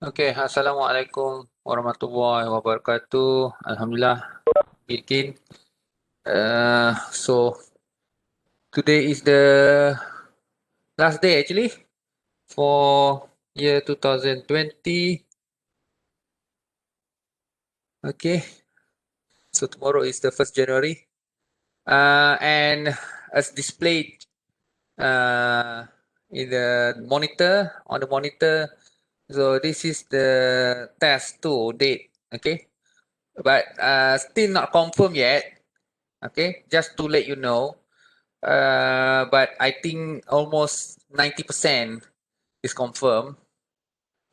Okay, Assalamualaikum warahmatullahi wabarakatuh. Alhamdulillah, bikin. So today is the last day actually for year 2020. Okay, so tomorrow is the 1st January. And as displayed uh, in the monitor, on the monitor, so this is the test 2 date. Okay, but still not confirmed yet. Okay, just to let you know. But I think almost 90% is confirmed.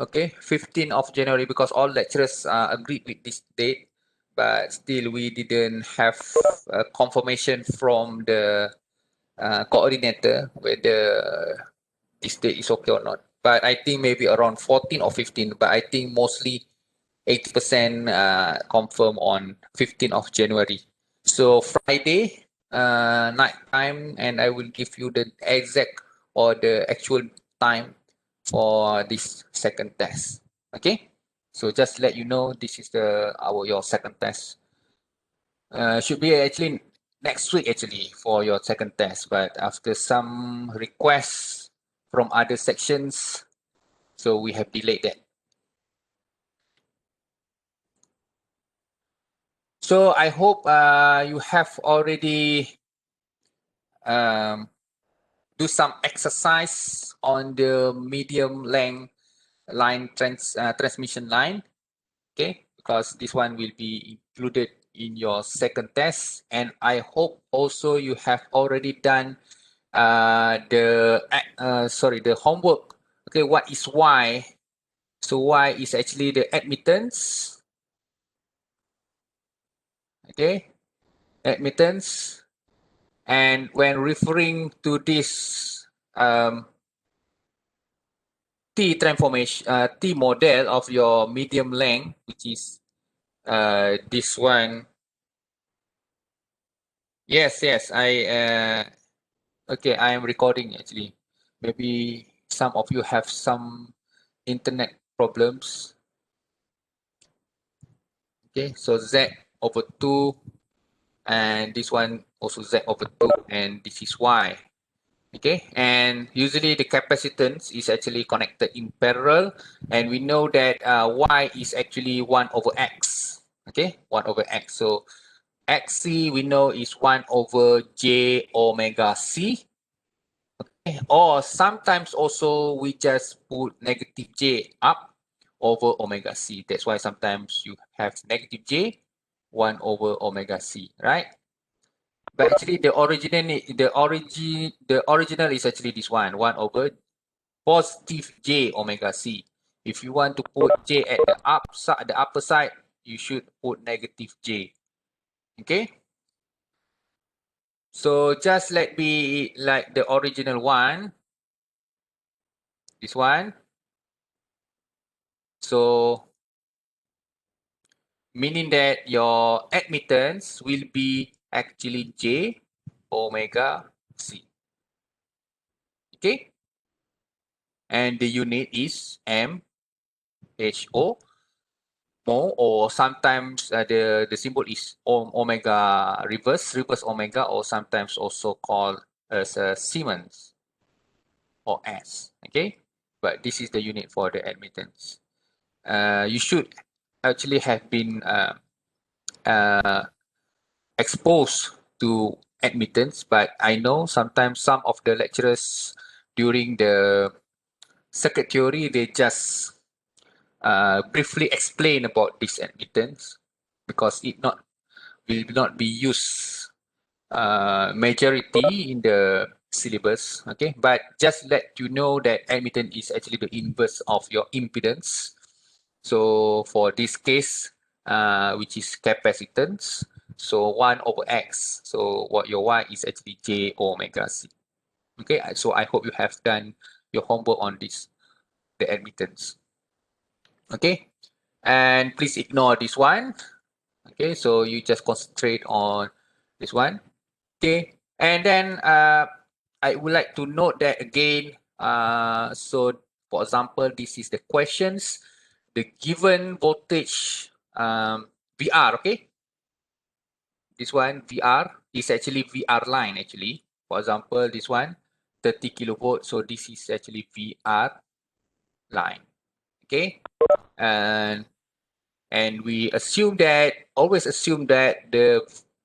Okay, 15th of January, because all lecturers agreed with this date, but still we didn't have confirmation from the coordinator whether this date is okay or not. But I think maybe around 14 or 15, but I think mostly 80% confirm on 15th of January. So Friday night time, and I will give you the exact or the actual time for this second test. Okay, so just let you know this is the your second test. Should be actually next week actually for your second test, but after some requests from other sections, so we have delayed that. So I hope you have already um, do some exercise on the medium length transmission line. Okay, because this one will be included in your second test, and I hope also you have already done the homework. Okay, what is Y? So Y is actually the admittance. Okay, admittance. And when referring to this T transformation, T model of your medium length, which is this one. Yes, yes, okay, I am recording actually. Maybe some of you have some internet problems. Okay, so Z over 2, and this one also Z over 2, and this is Y. Okay, and usually the capacitance is actually connected in parallel, and we know that Y is actually 1 over X. Okay, 1 over X. So XC we know is 1 over J omega C. Okay, or sometimes also we just put negative J up over omega C. That's why sometimes you have negative J 1 over omega C, right? But actually the original is actually this one over positive J omega C. If you want to put J at the upper side, you should put negative J. Okay? So just let be like the original one. This one. So meaning that your admittance will be actually J omega C. Okay? And the unit is MHO. Or sometimes the symbol is omega reverse omega, or sometimes also called as Siemens or S. Okay, but this is the unit for the admittance. You should actually have been uh, exposed to admittance, but I know sometimes some of the lecturers during the circuit theory they just briefly explain about this admittance because it will not be used majority in the syllabus. Okay, but just let you know that admittance is actually the inverse of your impedance. So for this case, which is capacitance, so 1 over X. So what your Y is actually J omega C. Okay, so I hope you have done your homework on this, the admittance. Okay, and please ignore this one. Okay, so you just concentrate on this one. Okay, and then I would like to note that again. So for example, this is the questions. the given voltage VR, okay? This one VR is actually VR line actually. For example, this one 30 kilovolt. So this is actually VR line, okay? And we always assume that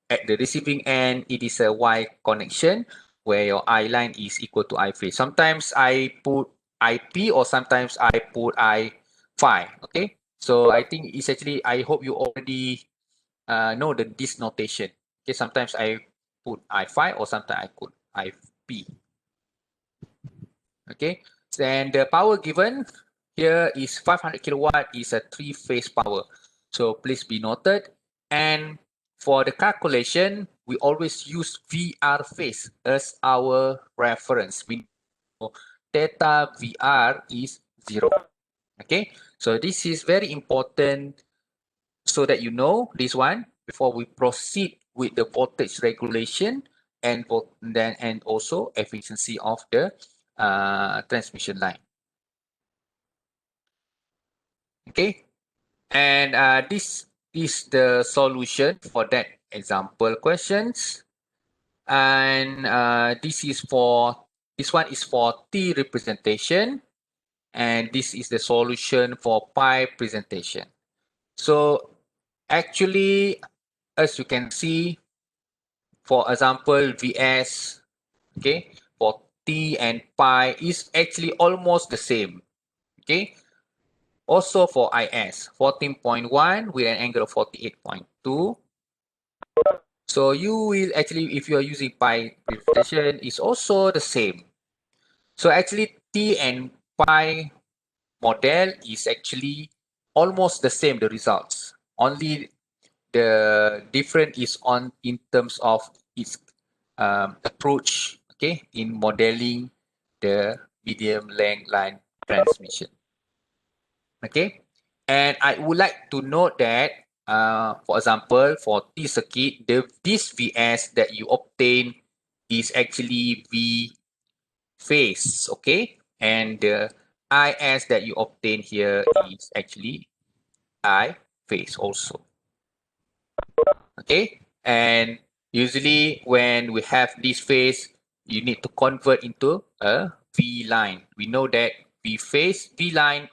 at the receiving end, it is a Y connection where your I line is equal to I phase. Sometimes I put IP or sometimes I put I phi, okay? So I think it's actually, I hope you already know this notation. Okay, sometimes I put I phi or sometimes I put IP. Okay, and the power given here is 500 kilowatt is a three-phase power. So please be noted. And for the calculation, we always use VR phase as our reference. We know theta VR is 0. Okay, so this is very important so that you know this one before we proceed with the voltage regulation and also efficiency of the transmission line. Okay, and this is the solution for that example questions, and this one is for T representation, and this is the solution for pi presentation. So actually, as you can see, for example, Vs, okay, for T and pi is actually almost the same, okay. Also for IS, 14.1 with an angle of 48.2. So you will actually, if you are using pi representation, is also the same. So actually T and pi model is actually almost the same, the results. Only the difference is on in terms of its approach, okay, in modeling the medium length line transmission. Okay, and I would like to note that, for example, for T circuit, this Vs that you obtain is actually V phase, okay, and the Is that you obtain here is actually I phase also. Okay, and usually when we have this phase, you need to convert into a V line. We know that V line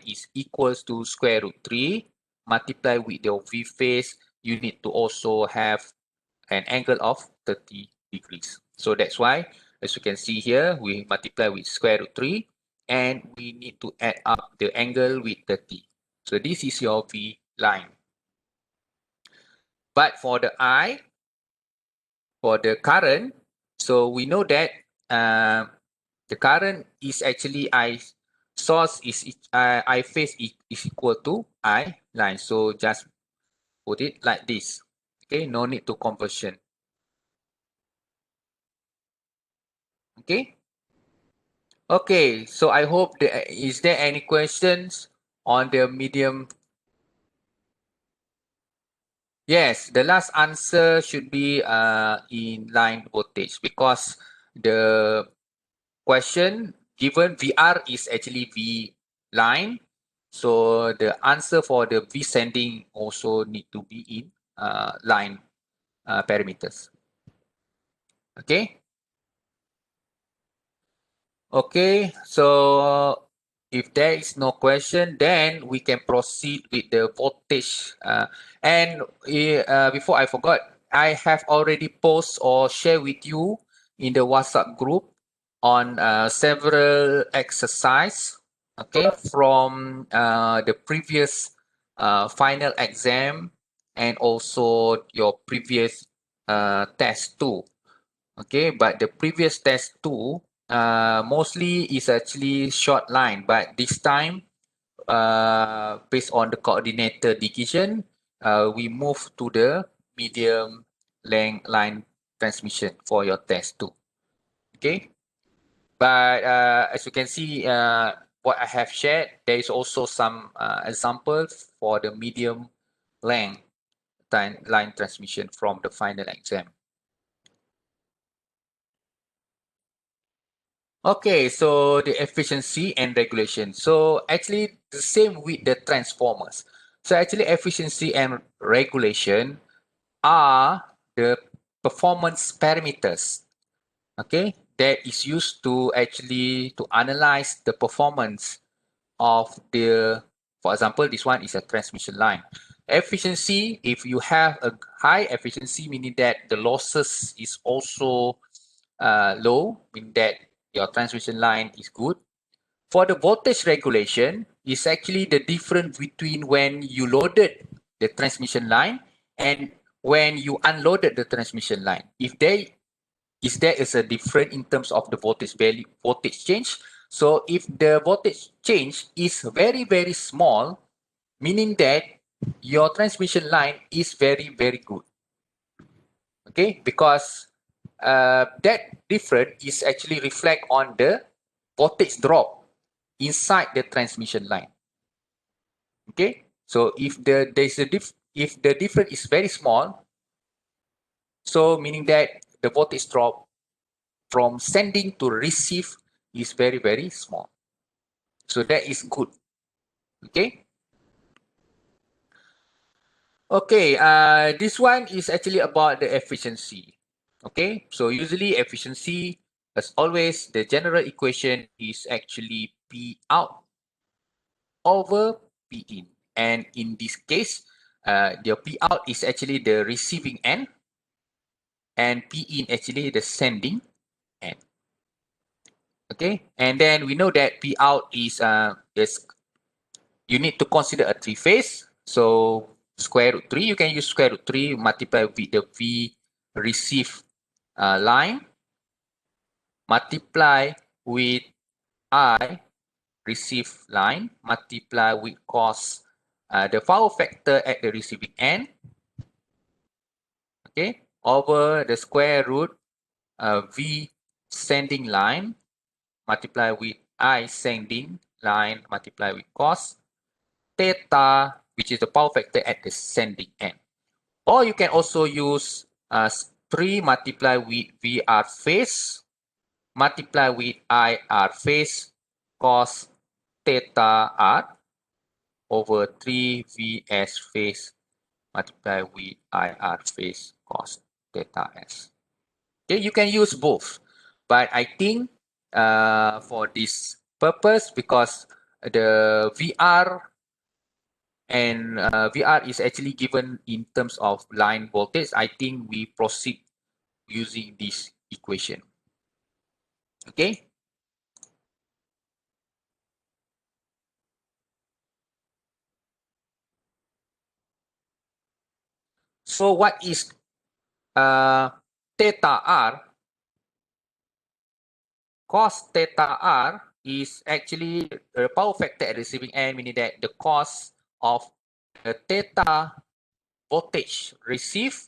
is equals to square root 3 multiply with your V phase. You need to also have an angle of 30 degrees. So that's why, as you can see here, we multiply with square root 3 and we need to add up the angle with 30. So this is your V line. But for the I, for the current, so we know that the current is actually I source is I phase is equal to I line. So just put it like this. Okay, no need to conversion. Okay. Okay, so I hope is there any questions on the medium? Yes, the last answer should be in line voltage because the question given VR is actually V line. So the answer for the V sending also need to be in line parameters. Okay. Okay. So if there is no question, then we can proceed with the voltage. And before I forgot, I have already post or share with you in the WhatsApp group on several exercise, okay, from the previous final exam and also your previous test too. Okay, but the previous test too mostly is actually short line, but this time based on the coordinator decision, we move to the medium length line transmission for your test too. Okay. But as you can see, what I have shared, there is also some examples for the medium length line transmission from the final exam. Okay, so the efficiency and regulation. So actually, The same with the transformers. So actually efficiency and regulation are the performance parameters, okay, that is used to actually to analyze the performance of the, for example, this one is a transmission line. Efficiency, if you have a high efficiency, meaning that the losses is also low, meaning that your transmission line is good. For the voltage regulation, is actually the difference between when you loaded the transmission line and when you unloaded the transmission line. If there is a difference in terms of the voltage value, voltage change. So if the voltage change is very small, meaning that your transmission line is very good. Okay, because that difference is actually reflect on the voltage drop inside the transmission line. Okay, so if if the difference is very small, so meaning that the voltage drop from sending to receive is very small. So that is good. Okay. Okay. This one is actually about the efficiency. Okay. So usually efficiency, as always, the general equation is actually P out over P in. And in this case, the P out is actually the receiving end and P in actually the sending end. Okay. And then we know that P out is you need to consider a three phase. So square root 3, you can use square root 3 multiply with the V receive line, multiply with I receive line, multiply with cos the power factor at the receiving end, okay, over the square root V sending line, multiply with I sending line, multiply with cos theta, which is the power factor at the sending end. Or you can also use 3 multiply with VR phase, multiply with IR phase, cos theta R over 3 VS phase, multiply with IR phase, cos theta S. Okay, you can use both. But I think for this purpose, because the VR and VR is actually given in terms of line voltage, I think we proceed using this equation. Okay. So what is theta R? Cos theta R is actually the power factor at the receiving end, meaning that the cos of the theta voltage received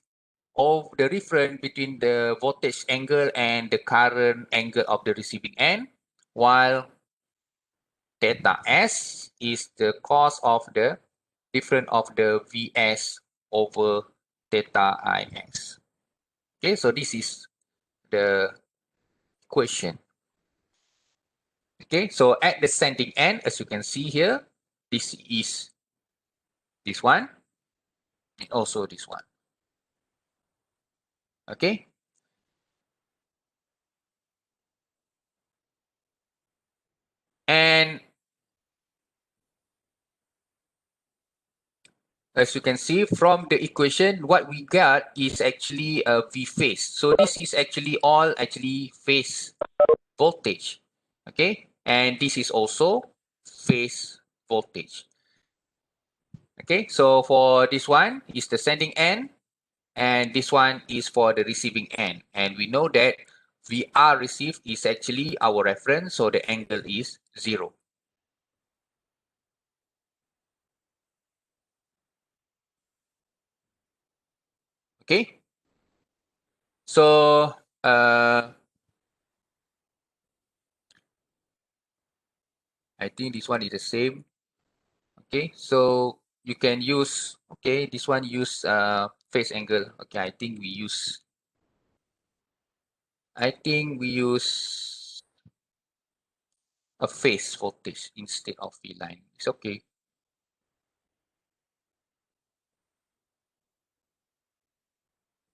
of the difference between the voltage angle and the current angle of the receiving end, while theta S is the cos of the difference of the Vs over theta Ix. Okay, so this is the equation. Okay, so at the sending end, as you can see here, this is this one and also this one. Okay. And as you can see from the equation, what we got is actually a V phase. So this is actually all actually phase voltage. Okay. And this is also phase voltage. Okay. So for this one is the sending end and this one is for the receiving end. And we know that VR received is actually our reference. So the angle is 0. Okay. So I think this one is the same. Okay, so you can use, okay, this one use phase angle. Okay, I think we use a phase voltage instead of V line. It's okay.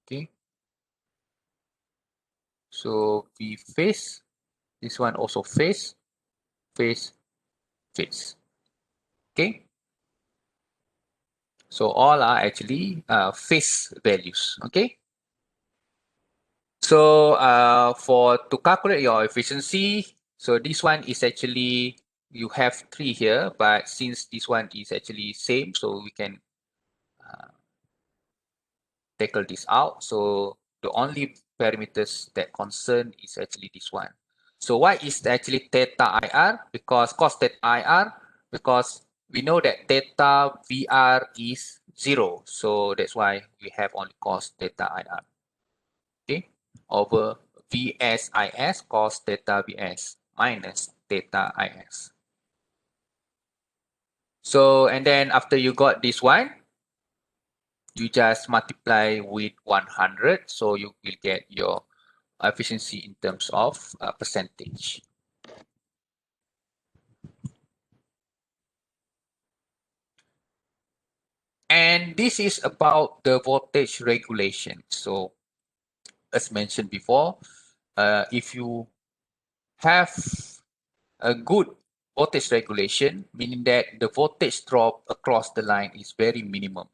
Okay. So V phase, this one also phase, phase, phase. Okay. So all are actually phase values. Okay. So for to calculate your efficiency, so this one is actually you have 3 here, but since this one is actually same, so we can tackle this out. So the only parameters that concern is actually this one. So why is actually theta IR? Because cos theta IR, because we know that theta VR is 0. So that's why we have only cos theta IR. Okay, over VS IS cos theta VS minus theta IS. So, and then after you got this one, you just multiply with 100. So you will get your efficiency in terms of percentage. And this is about the voltage regulation. So as mentioned before, if you have a good voltage regulation, meaning that the voltage drop across the line is very minimum.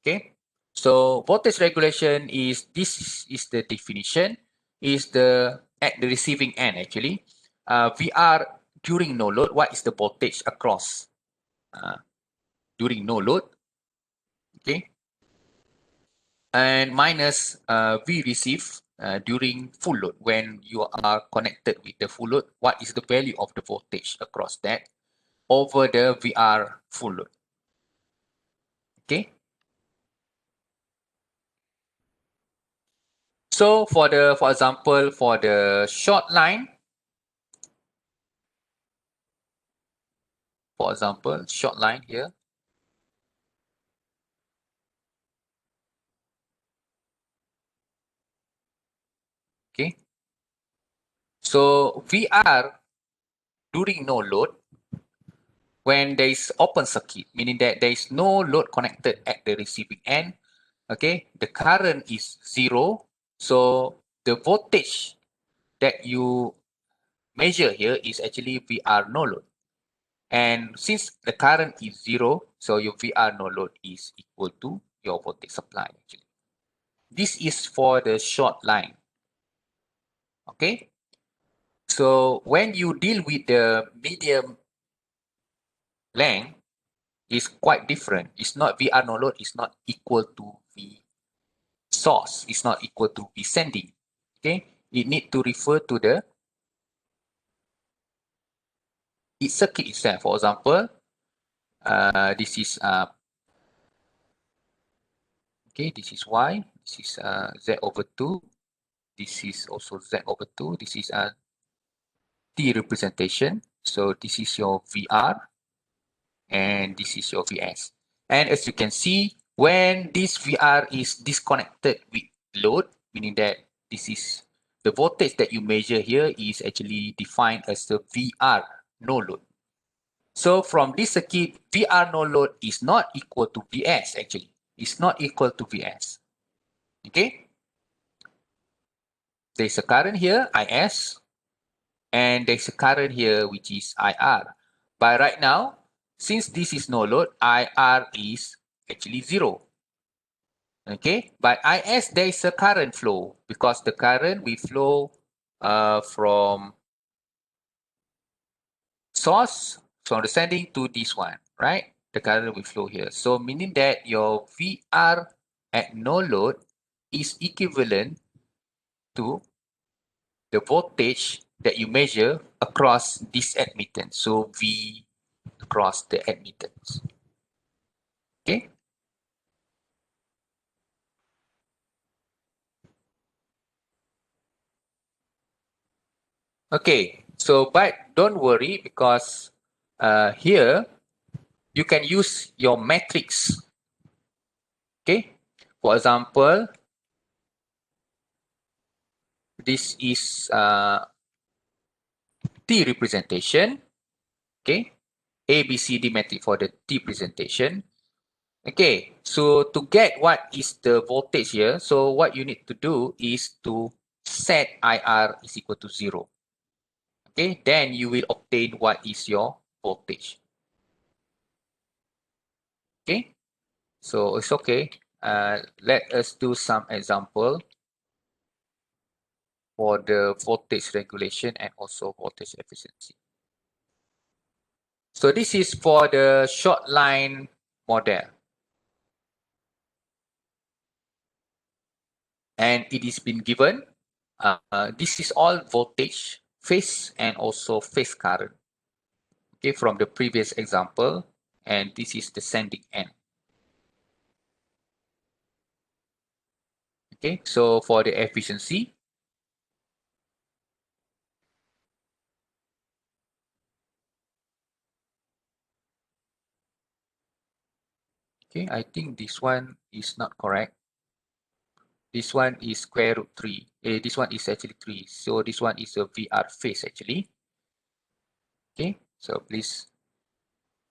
Okay, so voltage regulation is, this is the definition, is the at the receiving end actually. VR during no load, what is the voltage across during no load? Okay, and minus V receive during full load. When you are connected with the full load, what is the value of the voltage across that over the VR full load? Okay. So for example, for the short line, for example, short line here. Okay. So VR during no load, when there is open circuit, meaning that there is no load connected at the receiving end, okay, the current is 0. So the voltage that you measure here is actually VR no load. And since the current is 0, so your VR no load is equal to your voltage supply actually. This is for the short line. Okay. So when you deal with the medium length, is quite different. It's not VR no load is not equal to V source. It's not equal to V sending. Okay. It need to refer to the its circuit itself. For example, this is okay, this is Y, this is Z over 2, this is also Z over 2, this is T representation. So this is your VR and this is your VS. And as you can see, when this VR is disconnected with load, meaning that this is the voltage that you measure here is actually defined as the VR no load. So from this circuit, VR no load is not equal to VS actually. It's not equal to VS. Okay. There's a current here, IS, and there's a current here, which is IR. But right now, since this is no load, IR is actually 0. Okay, but IS, there is a current flow because the current will flow from source, from the sending to this one, right? The current will flow here. So meaning that your VR at no load is equivalent to the voltage that you measure across this admittance. So V across the admittance. Okay. Okay. So, but don't worry because here you can use your matrix. Okay. For example, this is T representation. Okay, ABCD matrix for the T presentation. Okay, so to get what is the voltage here, so what you need to do is to set IR is equal to 0. Okay, then you will obtain what is your voltage. Okay, so it's okay. Let us do some example for the voltage regulation and also voltage efficiency. So this is for the short line model. And it is been given, this is all voltage, phase, and also phase current. Okay, from the previous example, and this is the sending end. Okay, so for the efficiency, okay, I think this one is not correct. This one is square root 3. This one is actually 3. So this one is a VR phase actually. Okay, so please,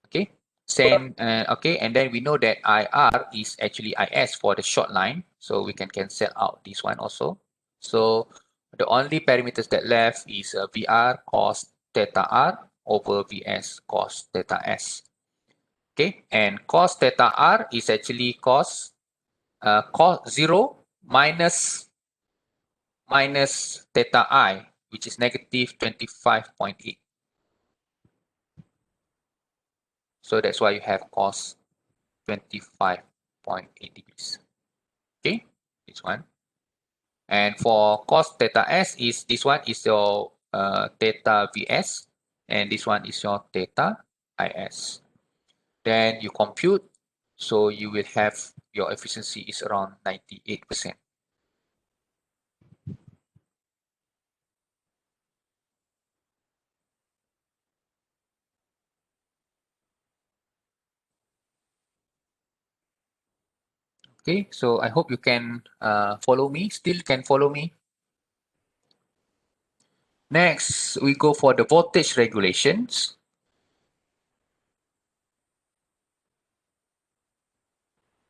okay, send, okay, and then we know that IR is actually IS for the short line. So we can cancel out this one also. So the only parameters that left is VR cos theta R over VS cos theta S. Okay, and cos theta R is actually cos 0 minus theta I, which is negative 25.8. So that's why you have cos 25.8 degrees. Okay, this one. And for cos theta S is this one is your theta VS, and this one is your theta IS. Then you compute, so you will have your efficiency is around 98%. Okay, so I hope you can follow me, still can follow me. Next, we go for the voltage regulations.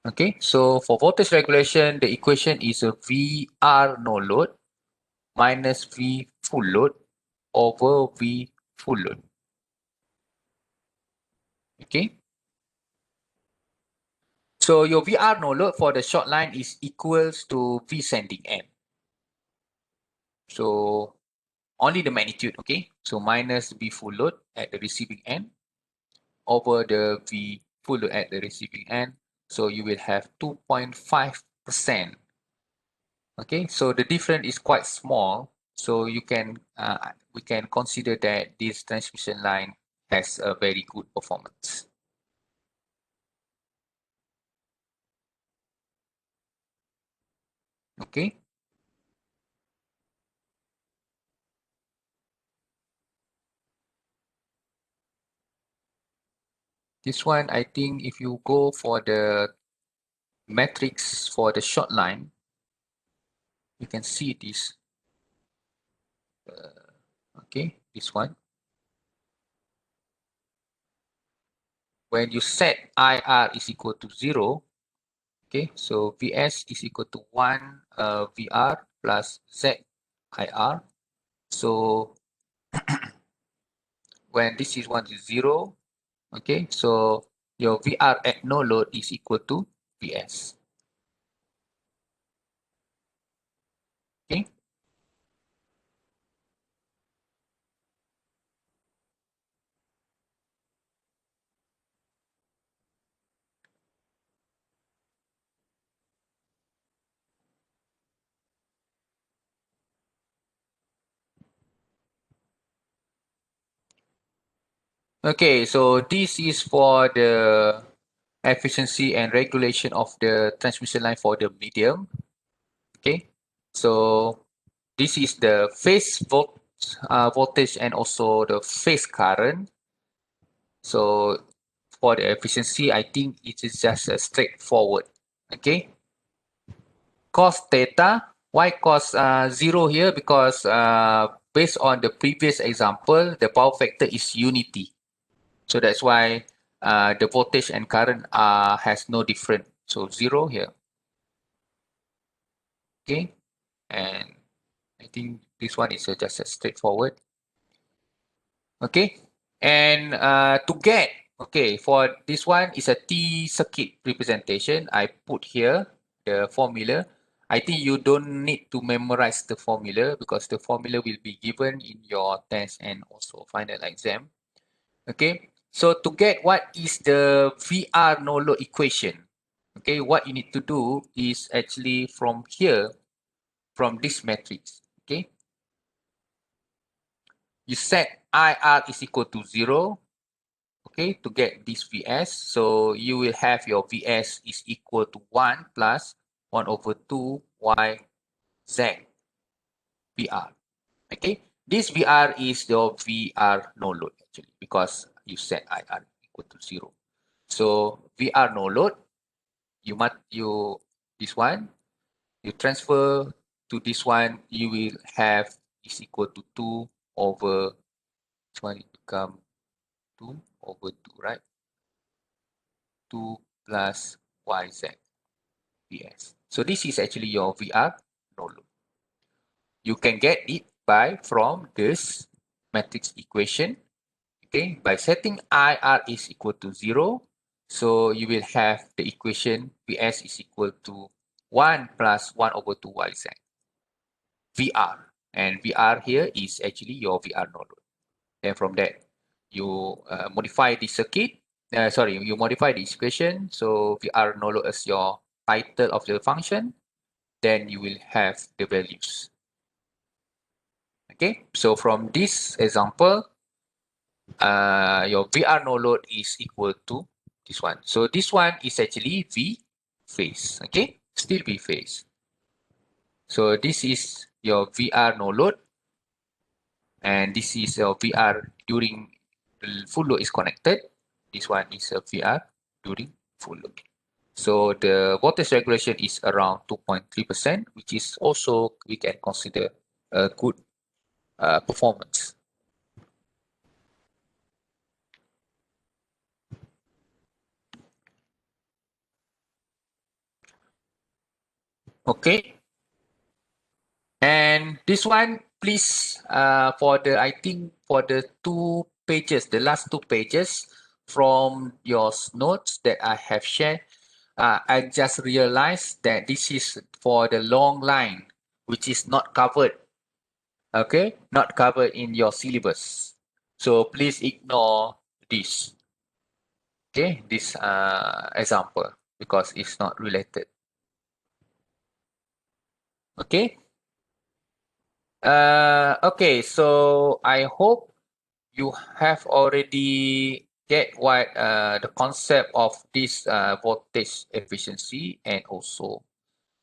Okay, so for voltage regulation, the equation is a VR no load minus V full load over V full load. Okay, so your VR no load for the short line is equals to V sending end. So only the magnitude, okay? So minus V full load at the receiving end over the V full load at the receiving end. So you will have 2.5%. Okay, so the difference is quite small. So you can we can consider that this transmission line has a very good performance. Okay. This one, I think if you go for the matrix for the short line, you can see this. Okay, this one. When you set IR is equal to 0, okay, so VS is equal to 1 VR plus ZIR. So when this is 1 is 0, okay, so your VR at no load is equal to VS. Okay. Okay, so this is for the efficiency and regulation of the transmission line for the medium. Okay, so this is the voltage and also the phase current. So for the efficiency, I think it is just straightforward. Okay, cos theta. Why cos 0 here? Because based on the previous example, the power factor is unity. So that's why the voltage and current has no difference. So 0 here. Okay. And I think this one is just a straightforward. Okay. And to get, okay, for this one is a T circuit representation. I put here the formula. I think you don't need to memorize the formula because the formula will be given in your test and also final exam. Okay. So to get what is the VR no load equation, okay, what you need to do is actually from here, from this matrix, okay, you set IR is equal to 0, okay, to get this Vs. So you will have your Vs is equal to 1 plus 1 over 2 y z VR. Okay, this VR is your VR no load actually because you set IR equal to 0. So VR no load, you this one, you transfer to this one, you will have is equal to 2 over this one, it become 2 over 2, right? 2 plus yz Vs. So this is actually your VR no load. You can get it by from this matrix equation. Okay, by setting IR is equal to 0, so you will have the equation Vs is equal to 1 plus 1 over 2 yz VR. And VR here is actually your VR no load. Then from that, you modify the circuit. You modify the equation. So VR no load as your title of the function. Then you will have the values. Okay, so from this example, your VR no load is equal to this one. So this one is actually V phase. Okay, still V phase. So this is your VR no load, and this is your VR during the full load is connected. This one is a VR during full load. So the voltage regulation is around 2.3%, which is also we can consider a good performance. Okay. And this one, please, for the, I think for the 2 pages, the last 2 pages from your notes that I have shared, I just realized that this is for the long line, which is not covered, okay? Not covered in your syllabus. So please ignore this, okay? This example, because it's not related, okay? Okay, so I hope you have already get what the concept of this voltage efficiency and also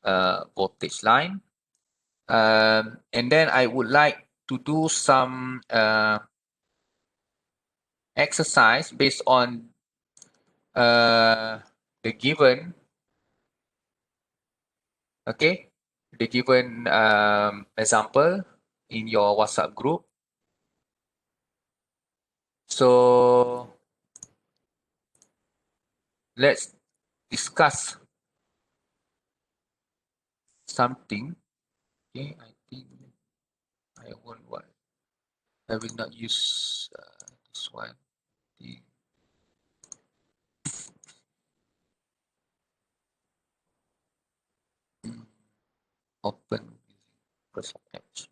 voltage line. And then I would like to do some exercise based on the given, okay, the given example in your WhatsApp group. So let's discuss something. Okay, I think I won't what I will not use this one. The open Microsoft Edge.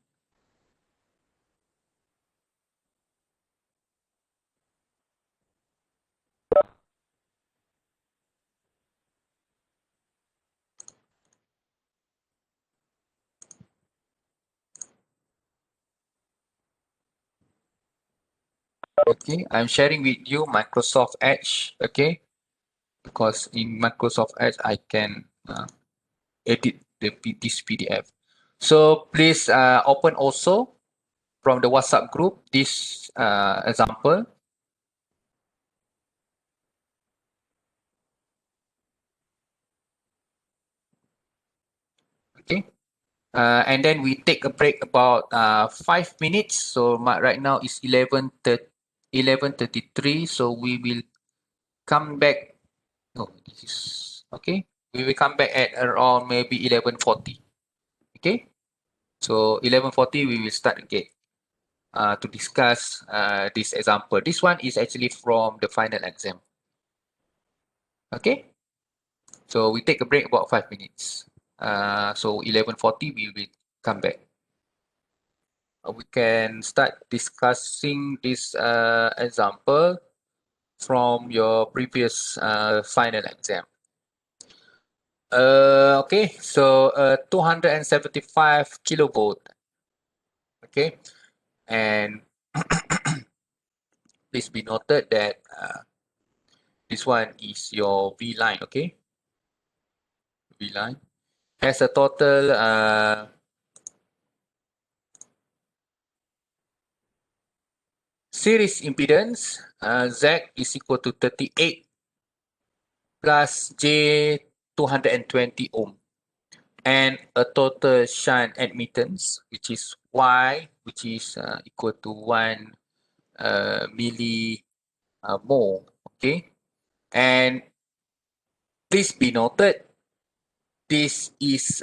Okay, I'm sharing with you Microsoft Edge. Okay, because in Microsoft Edge I can edit this PDF. So please open also from the WhatsApp group this example. Okay, And then we take a break about 5 minutes. So right now it's 11:33. So we will come back. No, this is okay. We will come back at around maybe 11:40. Okay. So 11:40 we will start again to discuss this example. This one is actually from the final exam. Okay. So we take a break about 5 minutes. So 11:40 we will come back. We can start discussing this example from your previous final exam. Okay, so 275 kilovolt. Okay, and please be noted that this one is your V line. Okay, V line has a total series impedance Z is equal to 38 plus J 220 ohm, and a total shunt admittance, which is Y, which is equal to 1 millimole. Okay, and please be noted, this is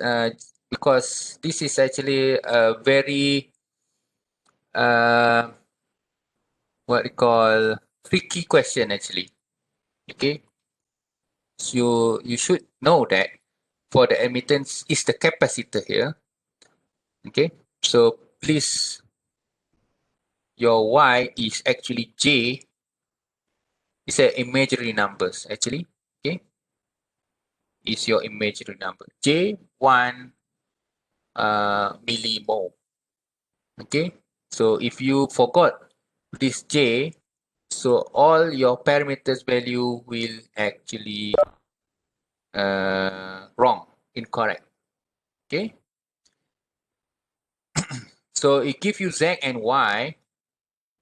because this is actually a very what we call tricky question actually. Okay, so you should know that for the admittance is the capacitor here. Okay, so please, your Y is actually J. It's a imaginary numbers actually. Okay, is your imaginary number J 1 millimole. Okay, so if you forgot this J, so all your parameters value will actually wrong, incorrect. Okay, so it gives you Z and Y,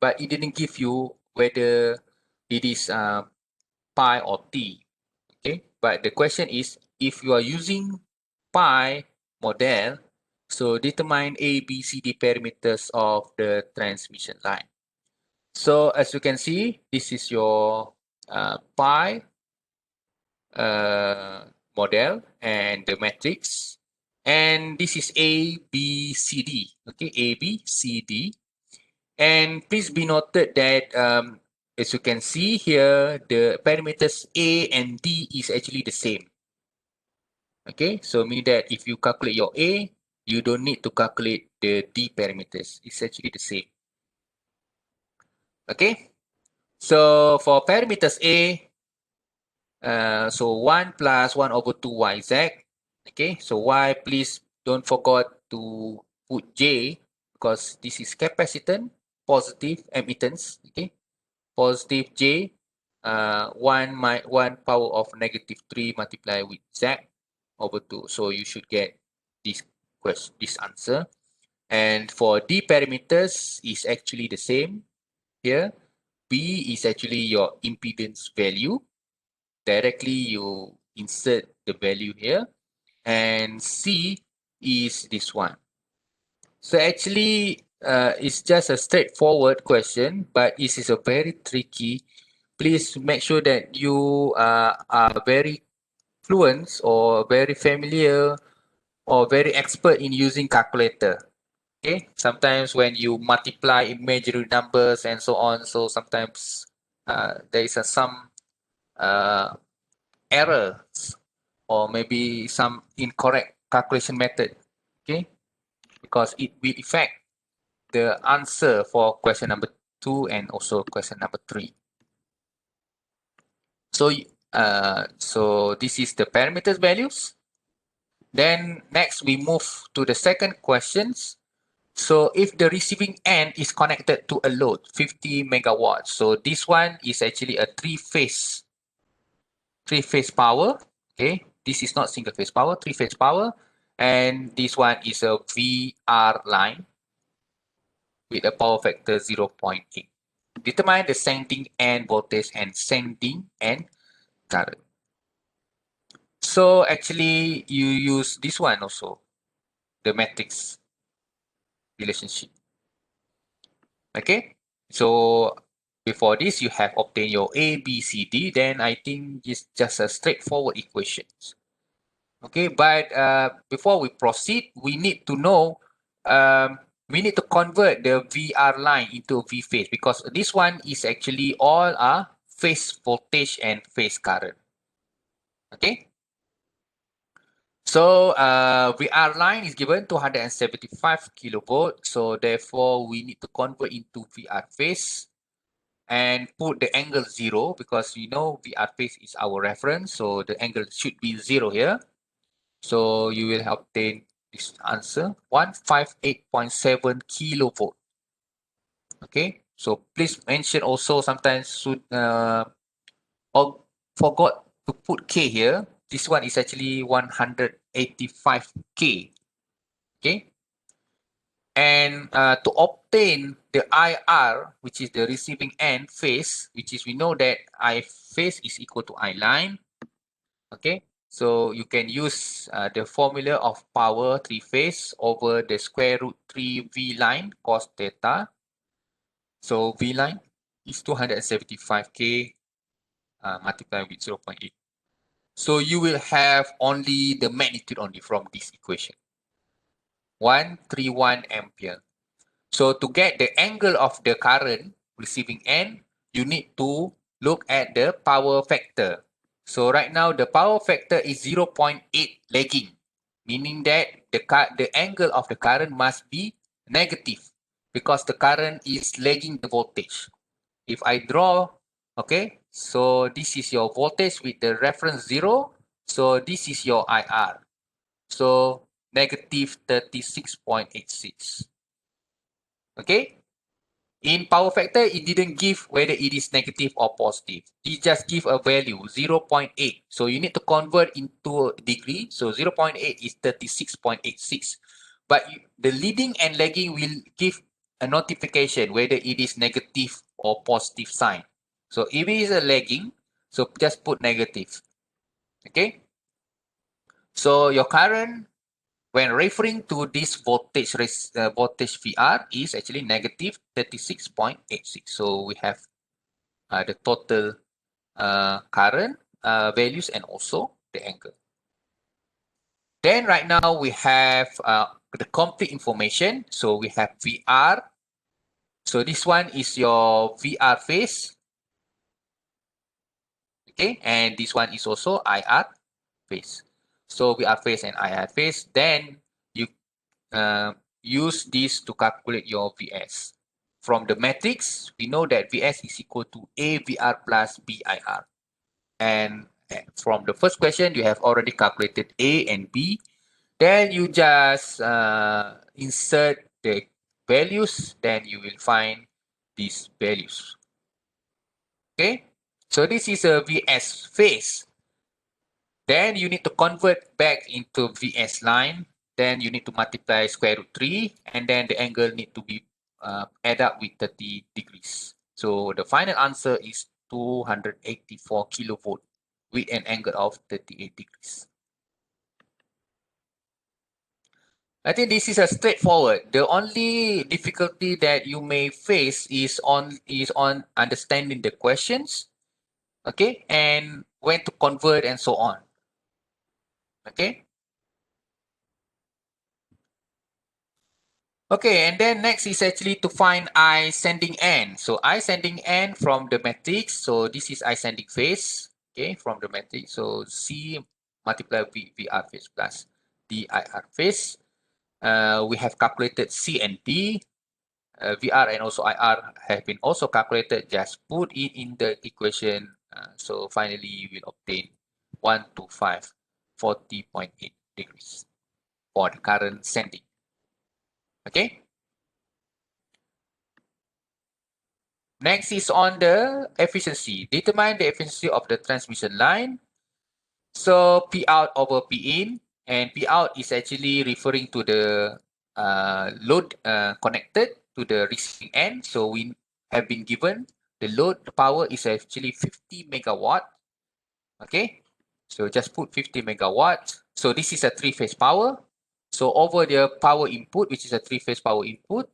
but it didn't give you whether it is pi or T. Okay, but the question is, if you are using pi model, so determine A, B, C, D parameters of the transmission line. So as you can see, this is your pi model and the matrix. And this is A, B, C, D. Okay, A, B, C, D. And please be noted that as you can see here, the parameters A and D is actually the same. Okay, so meaning that if you calculate your A, you don't need to calculate the D parameters. It's actually the same. Okay, so for parameters A, so 1 plus 1 over 2 yz. Okay, so Y, please don't forget to put J because this is capacitance, positive admittance. Okay, positive J, 1 power of negative 3 multiplied with Z over 2. So you should get this question, this answer. And for D parameters is actually the same here. B is actually your impedance value. Directly you insert the value here. And C is this one. So actually it's just a straightforward question, but this is a very tricky. Please make sure that you are very fluent or very familiar or very expert in using calculator. Okay, sometimes when you multiply imaginary numbers and so on, so sometimes there is some errors or maybe some incorrect calculation method. Okay, because it will affect the answer for question number 2 and also question number 3. So so this is the parameters values. Then next we move to the second questions. So if the receiving end is connected to a load 50 megawatts, so this one is actually a three-phase power. Okay, this is not single phase power, three-phase power, and this one is a VR line with a power factor 0.8. Determine the sending end voltage and sending end current. So actually you use this one also. the matrix relationship. Okay, so before this you have obtained your A, B, C, D, then I think it's just a straightforward equations. Okay, but before we proceed, we need to know, we need to convert the VR line into V phase, because this one is actually all are phase voltage and phase current. Okay, so VR line is given 275 kilovolt, so therefore we need to convert into VR phase and put the angle 0, because we know VR phase is our reference, so the angle should be 0 here. So you will obtain this answer, 158.7 kilovolt. Okay, so please mention also sometimes or forgot to put K here. This one is actually 185 K. Okay, and to obtain the IR, which is the receiving end phase, which is we know that I phase is equal to I line. Okay, so you can use the formula of power 3 phase over the square root 3 V line cos theta. So V line is 275 K multiplied with 0.8. So you will have only the magnitude only from this equation, 131 ampere. So to get the angle of the current receiving end, you need to look at the power factor. So right now the power factor is 0.8 lagging, meaning that the angle of the current must be negative, because the current is lagging the voltage. If I draw, okay, so this is your voltage with the reference 0. So this is your IR. So negative 36.86. Okay. In power factor, it didn't give whether it is negative or positive. It just give a value 0.8. So you need to convert into degree. So 0.8 is 36.86. But the leading and lagging will give a notification whether it is negative or positive sign. So if it is a lagging, so just put negative. Okay. So your current, when referring to this voltage voltage VR, is actually negative 36.86. So we have the total current values and also the angle. Then right now we have the complete information. So we have VR. So this one is your VR phase. Okay, and this one is also IR phase. So VR phase and IR phase. Then you use this to calculate your VS. From the matrix, we know that VS is equal to AVR plus BIR. And from the first question, you have already calculated A and B. Then you just insert the values, then you will find these values. Okay, so this is a VS phase. Then you need to convert back into VS line. Then you need to multiply square root 3, and then the angle need to be add up with 30 degrees. So the final answer is 284 kilovolt with an angle of 38 degrees. I think this is a straightforward. The only difficulty that you may face is on understanding the questions, okay, and when to convert and so on. Okay. Okay, and then next is actually to find I sending end. So I sending end from the matrix. So this is I sending phase. Okay, from the matrix. So C multiplied V VR phase plus D IR phase. We have calculated C and D. VR and also IR have been also calculated. Just put it in the equation. So finally you will obtain 125 40.8 degrees for the current sending. Okay. Next is on the efficiency. Determine the efficiency of the transmission line. So P out over P in, and P out is actually referring to the load connected to the receiving end. So we have been given the load power is actually 50 megawatt. Okay, so just put 50 megawatt. So this is a three-phase power. So over the power input, which is a three-phase power input.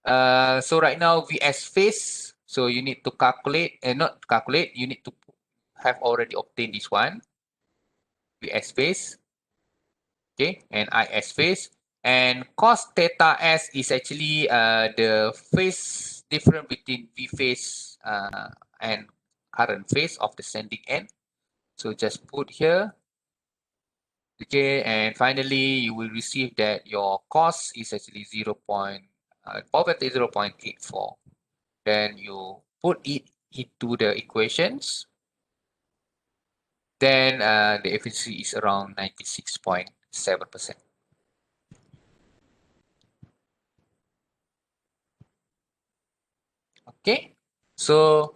So right now VS phase. So you need to calculate, not calculate. You need to have already obtained this one. VS phase, okay, and IS phase. And cos theta S is actually the phase difference between V phase and current phase of the sending end. So just put here, okay, and finally you will receive that your cos is actually 0.84. Then you put it into the equations. Then the efficiency is around 96.7%. Okay, so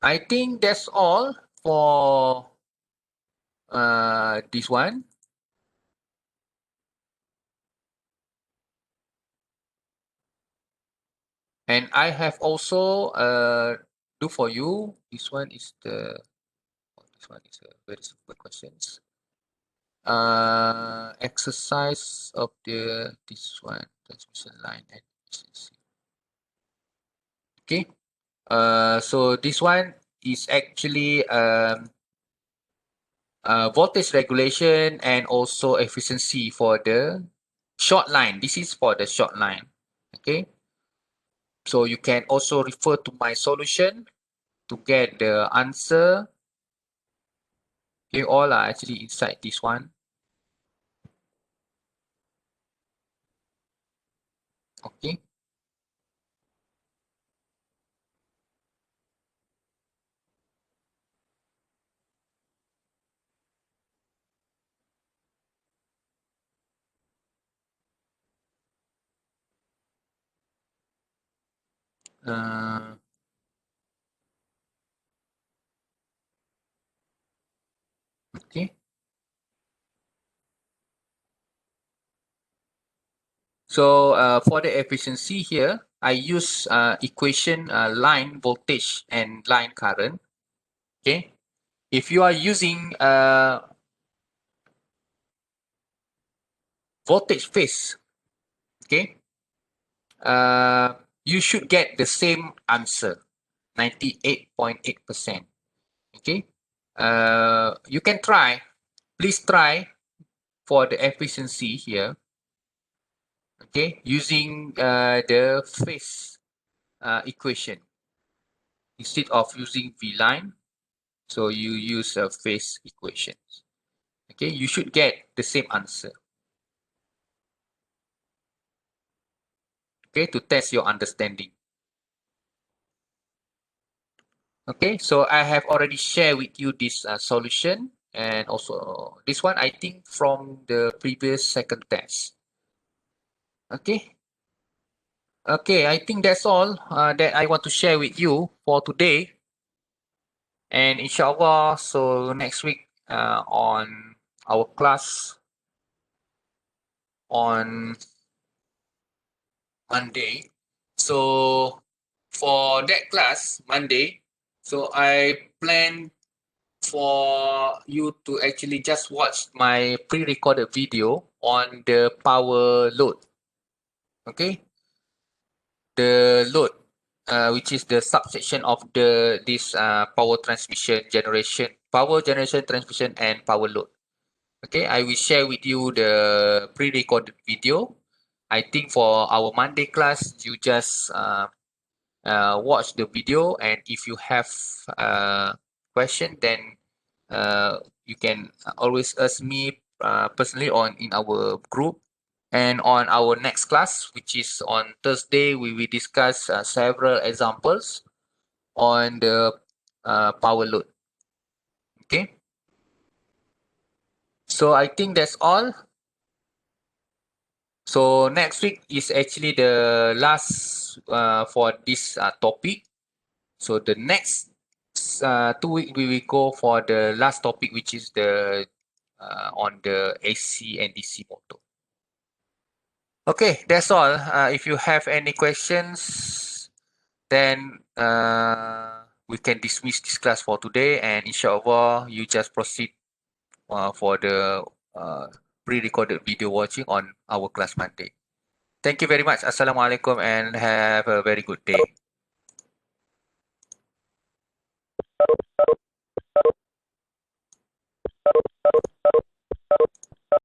I think that's all for this one. And I have also do for you. This one is a very simple questions. Exercise of this one transmission line and efficiency. Okay. So this one is actually voltage regulation and also efficiency for the short line. This is for the short line. Okay. So you can also refer to my solution to get the answer. Okay, all are actually inside this one. Okay. Uh, okay. So for the efficiency here, I use equation line voltage and line current. Okay. If you are using voltage phase, okay, you should get the same answer, 98.8%. Okay. You can try. Please try for the efficiency here. Okay, using the phase equation instead of using V line. So you use a phase equation. Okay, you should get the same answer. Okay, to test your understanding. Okay, so I have already shared with you this solution, and also this one I think from the previous second test. Okay. Okay, I think that's all that I want to share with you for today. And inshallah, so next week on our class on Monday. So for that class, Monday, so I plan for you to actually just watch my pre-recorded video on the power load. Okay, the load, which is the subsection of this power generation, transmission, and power load. Okay, I will share with you the pre-recorded video. I think for our Monday class, you just watch the video, and if you have question, then you can always ask me personally in our group. And on our next class, which is on Thursday, we will discuss several examples on the power load. Okay. So I think that's all. So next week is actually the last for this topic. So the next 2 weeks we will go for the last topic, which is the on the AC and DC motor. Okay, that's all. If you have any questions, then we can dismiss this class for today, and inshallah you just proceed for the pre-recorded video watching on our class Monday. Thank you very much. Assalamualaikum and have a very good day.